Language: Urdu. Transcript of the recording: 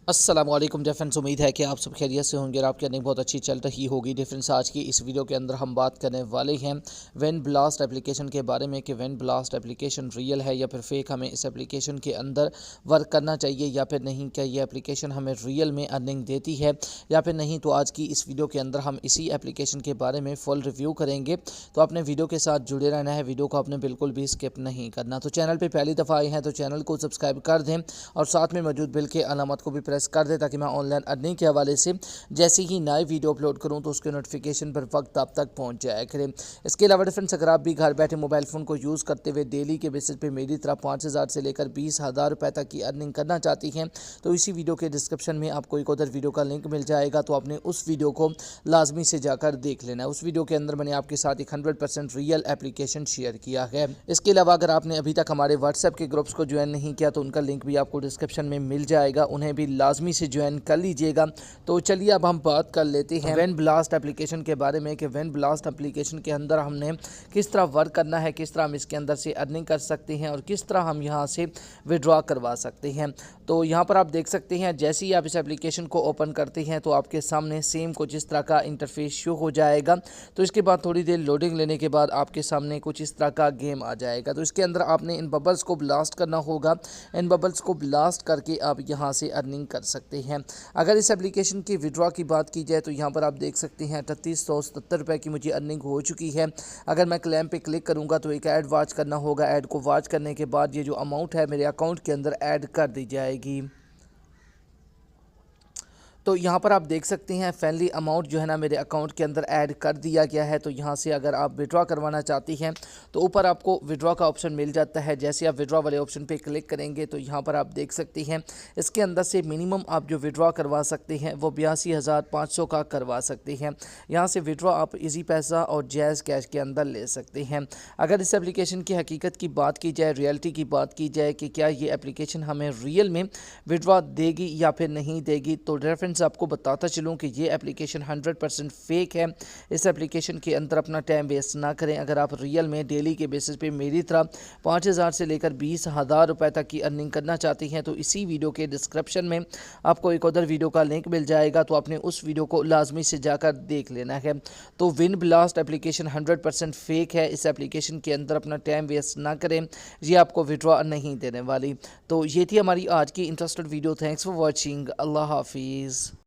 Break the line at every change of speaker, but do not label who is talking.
السلام علیکم ڈیفرنس، امید ہے کہ آپ سب خیریت سے ہوں گے اور آپ کی ارننگ بہت اچھی چل رہی ہوگی۔ ڈیفرنس آج کی اس ویڈیو کے اندر ہم بات کرنے والے ہیں وین بلاسٹ اپلیکیشن کے بارے میں کہ وین بلاسٹ اپلیکیشن ریئل ہے یا پھر فیک، ہمیں اس اپلیکیشن کے اندر ورک کرنا چاہیے یا پھر نہیں، کیا یہ اپلیکیشن ہمیں ریئل میں ارننگ دیتی ہے یا پھر نہیں۔ تو آج کی اس ویڈیو کے اندر ہم اسی اپلیکیشن کے بارے میں فل ریویو کریں گے، تو آپ نے ویڈیو کے ساتھ جڑے رہنا ہے، ویڈیو کو آپ نے بالکل بھی اسکپ نہیں کرنا۔ تو چینل پہ پہلی دفعہ آئے ہیں تو چینل کو سبسکرائب کر دیں اور ساتھ میں موجود بیل کے علامت کو بھی پریس کر دیں تاکہ میں آن لائن ارننگ کے حوالے سے جیسے ہی نئی ویڈیو اپلوڈ کروں تو اس کے نوٹیفیکیشن پر وقت آپ تک پہنچ جایا کرے۔ اس کے علاوہ ڈیفرنس، اگر آپ بھی گھر بیٹھے موبائل فون کو یوز کرتے ہوئے ڈیلی کے بیسس پہ میری طرح 5,000 سے لے کر 20,000 روپے تک کی ارننگ کرنا چاہتی ہیں تو اسی ویڈیو کے ڈسکرپشن میں آپ کو ایک ادھر ویڈیو کا لنک مل جائے گا، تو آپ نے اس ویڈیو کو لازمی سے جا کر دیکھ لینا ہے۔ اس ویڈیو کے اندر میں نے آپ کے ساتھ ایک 100% ریئل اپلیکیشن شیئر کیا ہے۔ اس کے علاوہ اگر آپ نے ابھی تک ہمارے واٹس ایپ کے گروپس کو جوائن نہیں کیا تو ان کا لنک بھی آپ کو ڈسکرپشن میں مل جائے گا، انہیں بھی لازمی سے جوائن کر لیجئے گا۔ تو چلیے اب ہم بات کر لیتے ہیں وین بلاسٹ اپلیکیشن کے بارے میں کہ وین بلاسٹ اپلیکیشن کے اندر ہم نے کس طرح ورک کرنا ہے، کس طرح ہم اس کے اندر سے ارننگ کر سکتے ہیں اور کس طرح ہم یہاں سے وڈرا کروا سکتے ہیں۔ تو یہاں پر آپ دیکھ سکتے ہیں جیسے ہی آپ اس اپلیکیشن کو اوپن کرتے ہیں تو آپ کے سامنے سیم کچھ اس طرح کا انٹرفیس شو ہو جائے گا۔ تو اس کے بعد تھوڑی دیر لوڈنگ لینے کے بعد آپ کے سامنے کچھ اس طرح کا گیم آ جائے گا۔ تو اس کے اندر آپ نے ان ببلز کو بلاسٹ کرنا ہوگا، ان ببلز کو بلاسٹ کر کے آپ یہاں سے ارننگ کر سکتے ہیں۔ اگر اس اپلیکیشن کی وڈرا کی بات کی جائے تو یہاں پر آپ دیکھ سکتے ہیں 3877 روپے کی مجھے ارننگ ہو چکی ہے۔ اگر میں کلیم پہ کلک کروں گا تو ایک ایڈ واچ کرنا ہوگا، ایڈ کو واچ کرنے کے بعد یہ جو اماؤنٹ ہے میرے اکاؤنٹ کے اندر ایڈ کر دی جائے گی۔ تو یہاں پر آپ دیکھ سکتے ہیں فائنلی اماؤنٹ جو ہے نا میرے اکاؤنٹ کے اندر ایڈ کر دیا گیا ہے۔ تو یہاں سے اگر آپ وڈرا کروانا چاہتی ہیں تو اوپر آپ کو وڈرا کا آپشن مل جاتا ہے۔ جیسے آپ وڈرا والے آپشن پہ کلک کریں گے تو یہاں پر آپ دیکھ سکتے ہیں اس کے اندر سے منیمم آپ جو وڈرا کروا سکتے ہیں وہ 82,500 کا کروا سکتے ہیں۔ یہاں سے وڈرا آپ ایزی پیسہ اور جیز کیش کے اندر لے سکتے ہیں۔ اگر اس اپلیکیشن کی حقیقت کی بات کی جائے، ریئلٹی کی بات کی جائے کہ کیا یہ اپلیکیشن ہمیں ریئل میں وڈرا دے گی یا پھر نہیں دے گی، تو ریفرنس آپ کو بتاتا چلوں کہ یہ اپلیکیشن 100% فیک ہے۔ اس اپلیکیشن کے اندر اپنا ٹائم ویسٹ نہ کریں۔ اگر آپ ریئل میں ڈیلی کے بیسس پہ میری طرح 5,000 سے لے کر 20,000 روپے تک کی ارننگ کرنا چاہتے ہیں تو اسی ویڈیو کے ڈسکرپشن میں آپ کو ایک ادھر ویڈیو کا لنک مل جائے گا، تو آپ نے اس ویڈیو کو لازمی سے جا کر دیکھ لینا ہے۔ تو وین بلاسٹ اپلیکیشن 100% فیک ہے، اس اپلیکیشن کے اندر اپنا ٹائم ویسٹ نہ کریں، یہ آپ کو وڈرا نہیں دینے والی۔ تو یہ تھی ہماری آج کی interested video. Thanks for watching, اللہ حافظ۔